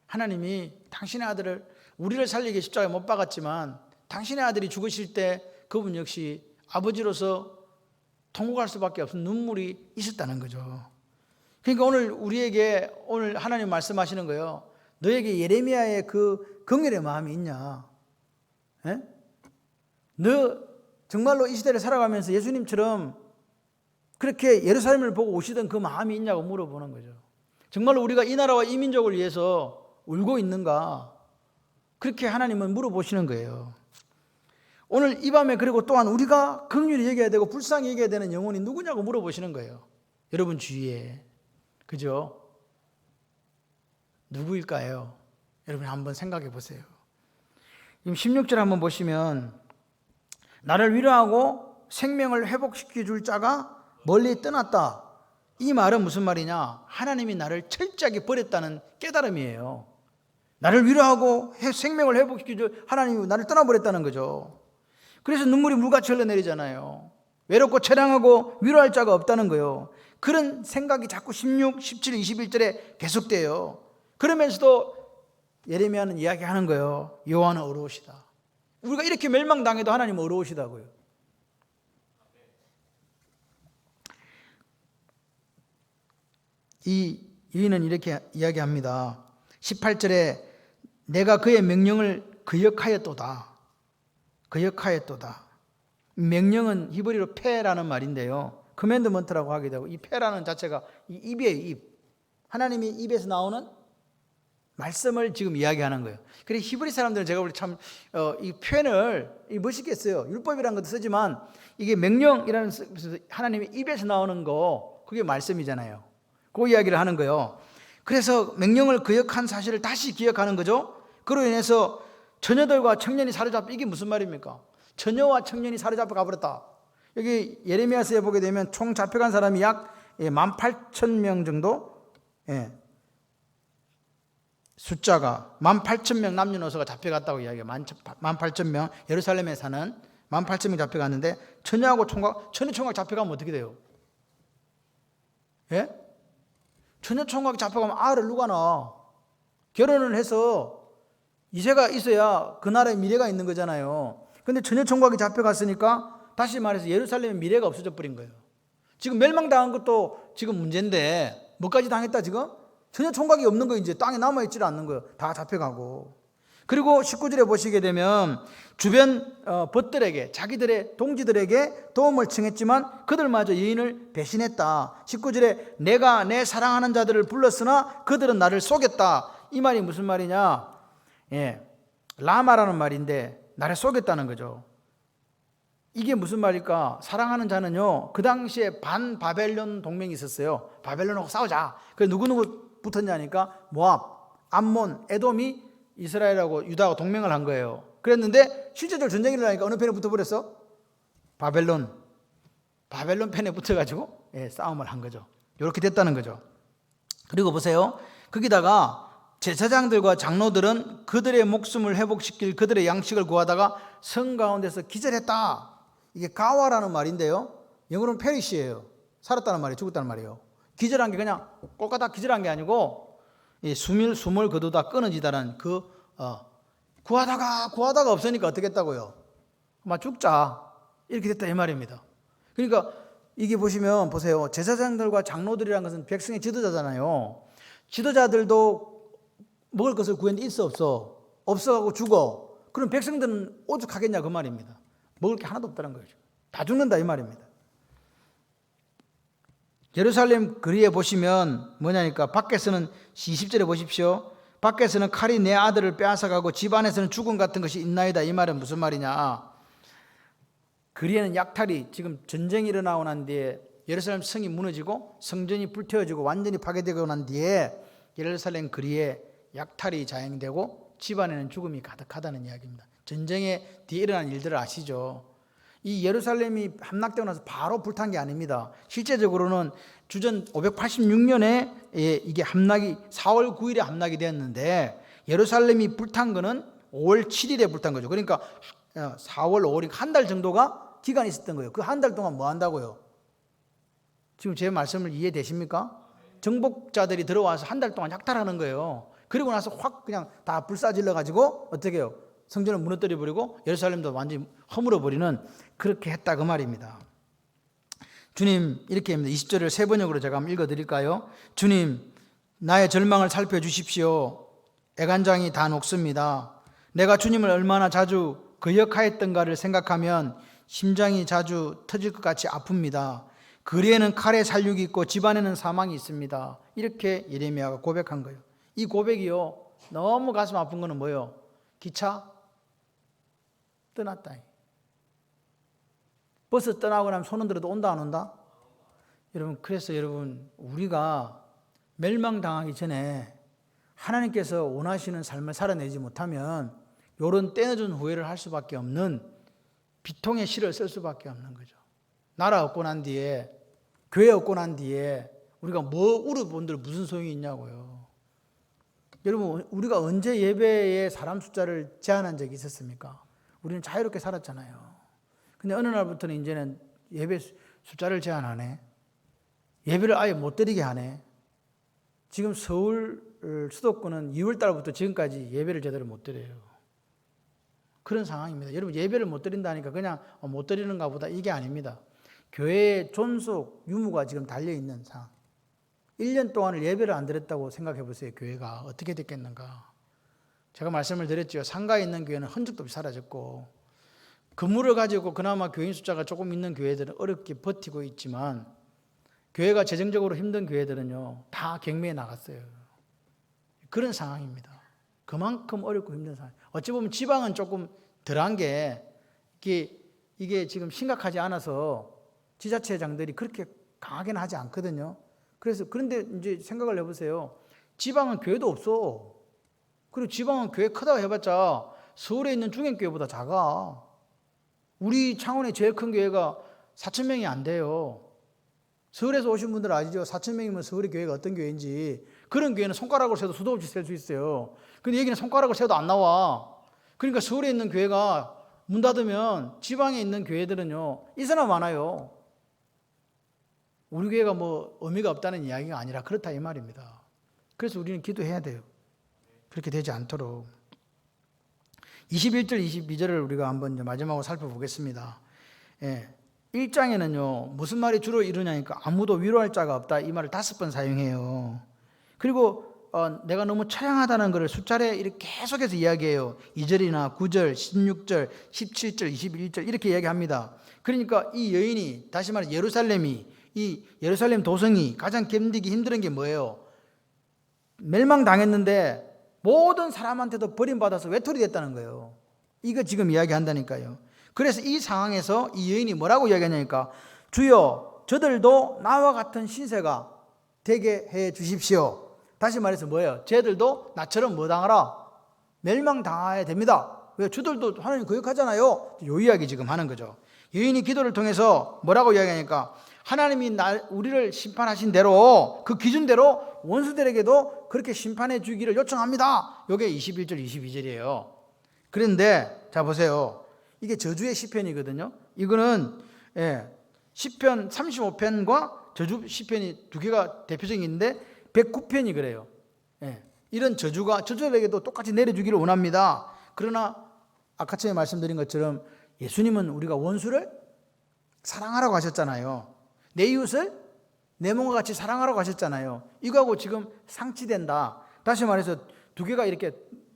하나님이 당신의 아들을, 우리를 살리기 십자가에 못 박았지만 당신의 아들이 죽으실 때 그분 역시 아버지로서 통곡할 수밖에 없는 눈물이 있었다는 거죠. 그러니까 오늘 우리에게, 오늘 하나님 말씀하시는 거예요. 너에게 예레미야의 그 긍휼의 마음이 있냐? 너 정말로 이 시대를 살아가면서 예수님처럼 그렇게 예루살렘을 보고 오시던 그 마음이 있냐고 물어보는 거죠. 정말로 우리가 이 나라와 이 민족을 위해서 울고 있는가? 그렇게 하나님은 물어보시는 거예요. 오늘 이 밤에 그리고 또한 우리가 긍휼히 여겨야 되고 불쌍히 여겨야 되는 영혼이 누구냐고 물어보시는 거예요. 여러분 주위에. 그죠? 누구일까요? 여러분 한번 생각해 보세요. 지금 16절 한번 보시면 나를 위로하고 생명을 회복시켜 줄 자가 멀리 떠났다. 이 말은 무슨 말이냐? 하나님이 나를 철저하게 버렸다는 깨달음이에요. 나를 위로하고 생명을 회복시켜 줄 하나님이 나를 떠나버렸다는 거죠. 그래서 눈물이 물같이 흘러내리잖아요. 외롭고 처량하고 위로할 자가 없다는 거예요. 그런 생각이 자꾸 16, 17, 21절에 계속돼요. 그러면서도 예레미야는 이야기하는 거예요. 여호와는 어려우시다. 우리가 이렇게 멸망당해도 하나님은 어려우시다고요. 이 여인은 이렇게 이야기합니다. 18절에 내가 그의 명령을 거역하였도다. 거역하였도다. 명령은 히브리어로 페라는 말인데요. 커맨드먼트라고 하게 되고 이 페라는 자체가 이 입이에요. 입. 하나님이 입에서 나오는 말씀을 지금 이야기하는 거예요. 그래서 히브리 사람들은 제가 볼 때 참 이 표현을 멋있게 써요. 율법이라는 것도 쓰지만 이게 명령이라는 하나님의 입에서 나오는 거 그게 말씀이잖아요. 그 이야기를 하는 거예요. 그래서 명령을 거역한 사실을 다시 기억하는 거죠. 그로 인해서 처녀들과 청년이 사로잡혀 이게 무슨 말입니까? 처녀와 청년이 사로잡혀 가버렸다. 여기 예레미야서에 보게 되면 총 잡혀간 사람이 약 18,000명 정도 숫자가 18,000명 남녀노소가 잡혀갔다고 이야기해요. 18,000명 예루살렘에 사는 18,000명 잡혀갔는데 처녀하고 처녀 총각 잡혀가면 어떻게 돼요? 예? 처녀 총각이 잡혀가면 아를 누가 낳아? 결혼을 해서 이세가 있어야 그 나라에 미래가 있는 거잖아요. 근데 처녀 총각이 잡혀갔으니까 다시 말해서 예루살렘의 미래가 없어져 버린 거예요. 지금 멸망당한 것도 지금 문제인데 뭐까지 당했다 지금? 전혀 총각이 없는 거 이제 땅에 남아있지 않는 거예요. 다 잡혀가고. 그리고 19절에 보시게 되면 주변 벗들에게 자기들의 동지들에게 도움을 청했지만 그들마저 여인을 배신했다. 19절에 내가 내 사랑하는 자들을 불렀으나 그들은 나를 속였다. 이 말이 무슨 말이냐? 라마라는 말인데 나를 속였다는 거죠. 이게 무슨 말일까? 사랑하는 자는요, 그 당시에 반바벨론 동맹이 있었어요. 바벨론하고 싸우자. 그래서 누구누구 붙었냐니까 모압, 암몬, 에돔이 이스라엘하고 유다하고 동맹을 한 거예요. 그랬는데 실제적으로 전쟁이 일어나니까 어느 편에 붙어버렸어? 바벨론 편에 붙어가지고 싸움을 한 거죠. 이렇게 됐다는 거죠. 그리고 보세요. 거기다가 제사장들과 장로들은 그들의 목숨을 회복시킬 그들의 양식을 구하다가 성 가운데서 기절했다. 이게 가와라는 말인데요. 영어로는 페리시예요. 살았다는 말이에요. 죽었다는 말이에요. 기절한 게 그냥 꼴까닥 기절한 게 아니고 숨을 거두다 끊어지다는 구하다가 없으니까 어떻게 했다고요? 막 죽자 이렇게 됐다 이 말입니다. 그러니까 이게 보세요. 제사장들과 장로들이라는 것은 백성의 지도자잖아요. 지도자들도 먹을 것을 구했는데 있어 없어? 없어가고 죽어. 그럼 백성들은 오죽하겠냐 그 말입니다. 먹을 게 하나도 없다는 거죠. 다 죽는다 이 말입니다. 예루살렘 거리에 보시면 뭐냐니까 밖에서는 20절에 보십시오. 밖에서는 칼이 내 아들을 빼앗아가고 집 안에서는 죽음 같은 것이 있나이다. 이 말은 무슨 말이냐? 거리에는 약탈이 지금 전쟁이 일어나고 난 뒤에 예루살렘 성이 무너지고 성전이 불태워지고 완전히 파괴되고 난 뒤에 예루살렘 거리에 약탈이 자행되고 집안에는 죽음이 가득하다는 이야기입니다. 전쟁에 뒤에 일어난 일들을 아시죠? 이 예루살렘이 함락되고 나서 바로 불탄 게 아닙니다. 실제적으로는 주전 586년에 이게 함락이 4월 9일에 함락이 되었는데 예루살렘이 불탄 거는 5월 7일에 불탄 거죠. 그러니까 4월 5월 한 달 정도가 기간이 있었던 거예요. 그 한 달 동안 뭐 한다고요? 지금 제 말씀을 이해되십니까? 정복자들이 들어와서 한 달 동안 약탈하는 거예요. 그리고 나서 확 그냥 다 불사질러 가지고 어떻게 해요? 성전을 무너뜨려 버리고 예루살렘도 완전히 허물어 버리는 그렇게 했다 그 말입니다. 주님 이렇게 합니다. 20절을 세 번역으로 제가 한번 읽어 드릴까요? 주님 나의 절망을 살펴주십시오. 애간장이 다 녹습니다. 내가 주님을 얼마나 자주 거역하였던가를 생각하면 심장이 자주 터질 것 같이 아픕니다. 거리에는 칼의 살육이 있고 집안에는 사망이 있습니다. 이렇게 예레미야가 고백한 거예요. 이 고백이요, 너무 가슴 아픈 거는 뭐예요? 기차 떠났다. 버스 떠나고 나면 손은 들어도 온다 안 온다? 여러분, 그래서 여러분, 우리가 멸망당하기 전에 하나님께서 원하시는 삶을 살아내지 못하면 이런 떼어준 후회를 할 수밖에 없는 비통의 시를 쓸 수밖에 없는 거죠. 나라 얻고 난 뒤에, 교회 얻고 난 뒤에 우리가 뭐 울어본들 무슨 소용이 있냐고요. 여러분, 우리가 언제 예배에 사람 숫자를 제한한 적이 있었습니까? 우리는 자유롭게 살았잖아요. 근데 어느 날부터는 이제는 예배 숫자를 제한하네. 예배를 아예 못 드리게 하네. 지금 서울 수도권은 2월 달부터 지금까지 예배를 제대로 못 드려요. 그런 상황입니다. 여러분, 예배를 못 드린다니까 그냥 못 드리는가 보다, 이게 아닙니다. 교회의 존속 유무가 지금 달려있는 상황. 1년 동안을 예배를 안 드렸다고 생각해 보세요. 교회가 어떻게 됐겠는가. 제가 말씀을 드렸죠. 상가에 있는 교회는 흔적도 없이 사라졌고, 건물을 가지고 그나마 교인 숫자가 조금 있는 교회들은 어렵게 버티고 있지만, 교회가 재정적으로 힘든 교회들은요, 다 경매에 나갔어요. 그런 상황입니다. 그만큼 어렵고 힘든 상황. 어찌 보면 지방은 조금 덜한 게, 이게 지금 심각하지 않아서 지자체장들이 그렇게 강하게는 하지 않거든요. 그런데 이제 생각을 해보세요. 지방은 교회도 없어. 그리고 지방은 교회 크다고 해봤자 서울에 있는 중형교회보다 작아. 우리 창원의 제일 큰 교회가 4,000명이 안 돼요. 서울에서 오신 분들 아시죠? 4,000명이면 서울의 교회가 어떤 교회인지. 그런 교회는 손가락으로 세도 수도 없이 셀 수 있어요. 근데 여기는 손가락으로 세도 안 나와. 그러니까 서울에 있는 교회가 문 닫으면 지방에 있는 교회들은요, 있으나 많아요. 우리 교회가 뭐 의미가 없다는 이야기가 아니라 그렇다 이 말입니다. 그래서 우리는 기도해야 돼요. 그렇게 되지 않도록. 21절 22절을 우리가 한번 이제 마지막으로 살펴보겠습니다. 1장에는요 무슨 말이 주로 이루냐니까 아무도 위로할 자가 없다, 이 말을 5번 사용해요. 그리고 내가 너무 처량하다는 것을 숫자를 이렇게 계속해서 이야기해요. 2절이나 9절, 16절, 17절, 21절 이렇게 이야기합니다. 그러니까 이 여인이, 다시 말해 예루살렘이, 이 예루살렘 도성이 가장 견디기 힘든 게 뭐예요? 멸망당했는데 모든 사람한테도 버림받아서 외톨이 됐다는 거예요. 이거 지금 이야기한다니까요. 그래서 이 상황에서 이 여인이 뭐라고 이야기하냐니까, 주여 저들도 나와 같은 신세가 되게 해 주십시오. 다시 말해서 뭐예요? 쟤들도 나처럼 뭐 당하라? 멸망당해야 됩니다. 왜? 저들도 하나님 거역하잖아요. 이 이야기 지금 하는 거죠. 여인이 기도를 통해서 뭐라고 이야기하니까, 하나님이 우리를 심판하신 대로, 그 기준대로 원수들에게도 그렇게 심판해 주기를 요청합니다. 이게 21절 22절이에요 그런데 자 보세요. 이게 저주의 시편이거든요. 이거는 시편 35편과 저주 시편이 두 개가 대표적인데 109편이 그래요. 이런 저주가 저들에게도 똑같이 내려주기를 원합니다. 그러나 아까 전에 말씀드린 것처럼 예수님은 우리가 원수를 사랑하라고 하셨잖아요. 내 이웃을 내 몸과 같이 사랑하라고 하셨잖아요. 이거하고 지금 상치된다. 다시 말해서 두 개가 이렇게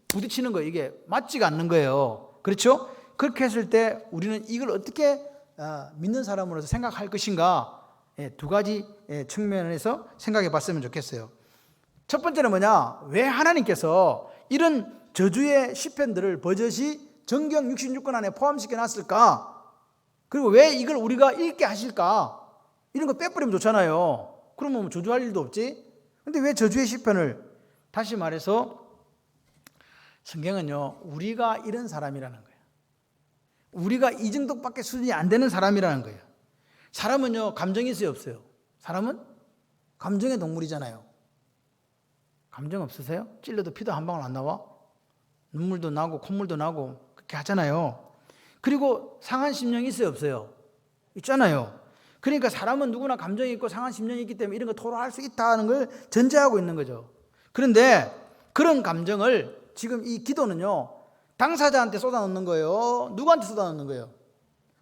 부딪히는 거, 이게 맞지가 않는 거예요. 그렇죠? 그렇게 했을 때 우리는 이걸 어떻게 믿는 사람으로서 생각할 것인가, 두 가지 측면에서 생각해 봤으면 좋겠어요. 첫 번째는 뭐냐? 왜 하나님께서 이런 저주의 시편들을 버젓이 정경 66권 안에 포함시켜 놨을까? 그리고 왜 이걸 우리가 읽게 하실까? 이런 거 빼버리면 좋잖아요. 그러면 저주할 일도 없지. 근데 왜 저주의 시편을? 다시 말해서 성경은요, 우리가 이런 사람이라는 거예요. 우리가 이 정도밖에 수준이 안 되는 사람이라는 거예요. 사람은요, 감정이 있어요, 없어요? 사람은 감정의 동물이잖아요. 감정 없으세요? 찔려도 피도 한 방울 안 나와? 눈물도 나고 콧물도 나고 그렇게 하잖아요. 그리고 상한 심령이 있어요, 없어요? 있잖아요. 그러니까 사람은 누구나 감정이 있고 상한 심령이 있기 때문에 이런 거 토로할 수 있다는 걸 전제하고 있는 거죠. 그런데 그런 감정을 지금 이 기도는요, 당사자한테 쏟아놓는 거예요? 누구한테 쏟아놓는 거예요?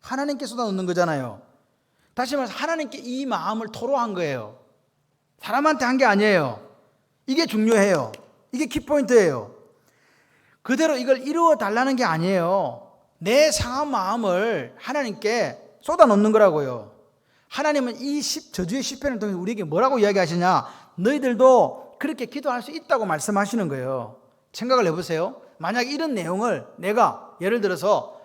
하나님께 쏟아놓는 거잖아요. 다시 말해서 하나님께 이 마음을 토로한 거예요. 사람한테 한 게 아니에요. 이게 중요해요. 이게 키포인트예요. 그대로 이걸 이루어 달라는 게 아니에요. 내 상한 마음을 하나님께 쏟아놓는 거라고요. 하나님은 이 저주의 시편을 통해서 우리에게 뭐라고 이야기하시냐? 너희들도 그렇게 기도할 수 있다고 말씀하시는 거예요. 생각을 해보세요. 만약 이런 내용을 내가 예를 들어서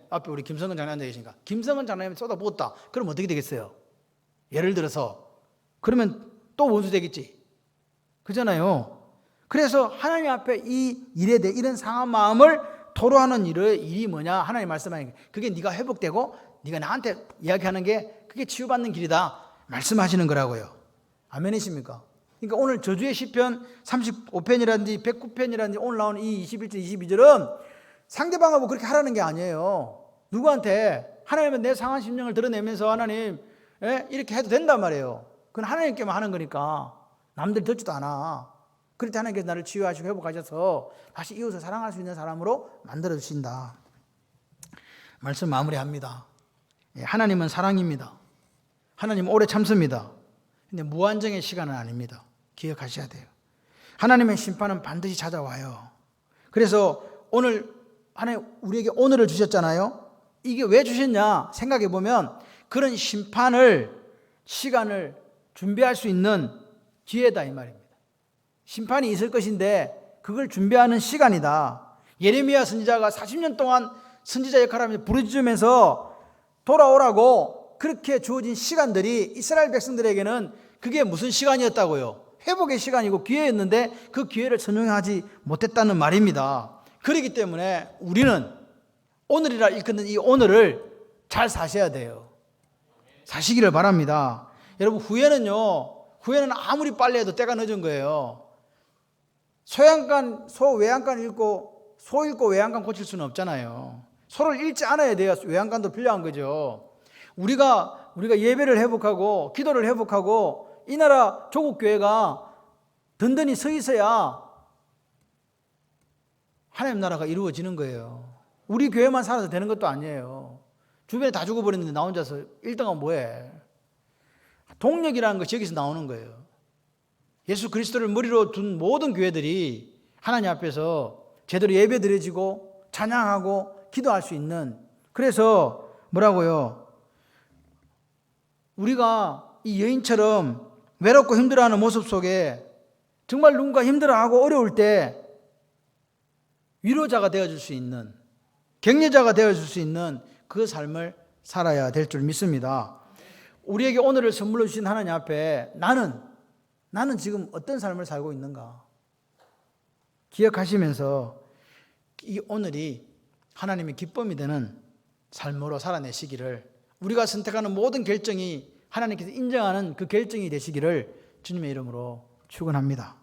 앞에 우리 김성근 장로님 계시니까 김성근 장로님이 쏟아부었다. 그럼 어떻게 되겠어요? 예를 들어서 그러면 또 원수 되겠지. 그잖아요. 그래서 하나님 앞에 이 일에 대해 이런 상한 마음을 토로하는 일이 뭐냐? 하나님 말씀하는 게 그게 네가 회복되고 네가 나한테 이야기하는 게 그게 치유받는 길이다 말씀하시는 거라고요. 아멘이십니까? 그러니까 오늘 저주의 시편 35편이라든지 109편이라든지 오늘 나오는 이 21절 22절은 상대방하고 그렇게 하라는 게 아니에요. 누구한테? 하나님은 내 상한 심령을 드러내면서 하나님 이렇게 해도 된단 말이에요. 그건 하나님께만 하는 거니까 남들이 듣지도 않아. 그럴 때 하나님께서 나를 치유하시고 회복하셔서 다시 이웃을 사랑할 수 있는 사람으로 만들어주신다. 말씀 마무리합니다. 하나님은 사랑입니다. 하나님은 오래 참습니다. 근데 무한정의 시간은 아닙니다. 기억하셔야 돼요. 하나님의 심판은 반드시 찾아와요. 그래서 오늘 하나님 우리에게 오늘을 주셨잖아요. 이게 왜 주셨냐 생각해 보면 그런 심판을 시간을 준비할 수 있는 기회다 이 말입니다. 심판이 있을 것인데 그걸 준비하는 시간이다. 예레미야 선지자가 40년 동안 선지자 역할을 하면서 부르짖으면서 돌아오라고 그렇게 주어진 시간들이 이스라엘 백성들에게는 그게 무슨 시간이었다고요? 회복의 시간이고 기회였는데 그 기회를 선용하지 못했다는 말입니다. 그렇기 때문에 우리는 오늘이라 일컫는 이 오늘을 잘 사셔야 돼요. 사시기를 바랍니다. 여러분 후회는 아무리 빨리 해도 때가 늦은 거예요. 소외양간 읽고 소 읽고 외양간 고칠 수는 없잖아요. 소를 읽지 않아야 돼요. 외양간도 필요한 거죠. 우리가 예배를 회복하고 기도를 회복하고 이 나라 조국 교회가 든든히 서 있어야 하나님 나라가 이루어지는 거예요. 우리 교회만 살아서 되는 것도 아니에요. 주변에 다 죽어버렸는데 나 혼자서 1등하면 뭐해? 동력이라는 것이 여기서 나오는 거예요. 예수 그리스도를 머리로 둔 모든 교회들이 하나님 앞에서 제대로 예배 드려지고 찬양하고 기도할 수 있는, 그래서 뭐라고요? 우리가 이 여인처럼 외롭고 힘들어하는 모습 속에 정말 누군가 힘들어하고 어려울 때 위로자가 되어줄 수 있는, 격려자가 되어줄 수 있는 그 삶을 살아야 될 줄 믿습니다. 우리에게 오늘을 선물로 주신 하나님 앞에 나는 지금 어떤 삶을 살고 있는가 기억하시면서 이 오늘이 하나님의 기쁨이 되는 삶으로 살아내시기를, 우리가 선택하는 모든 결정이 하나님께서 인정하는 그 결정이 되시기를 주님의 이름으로 축원합니다.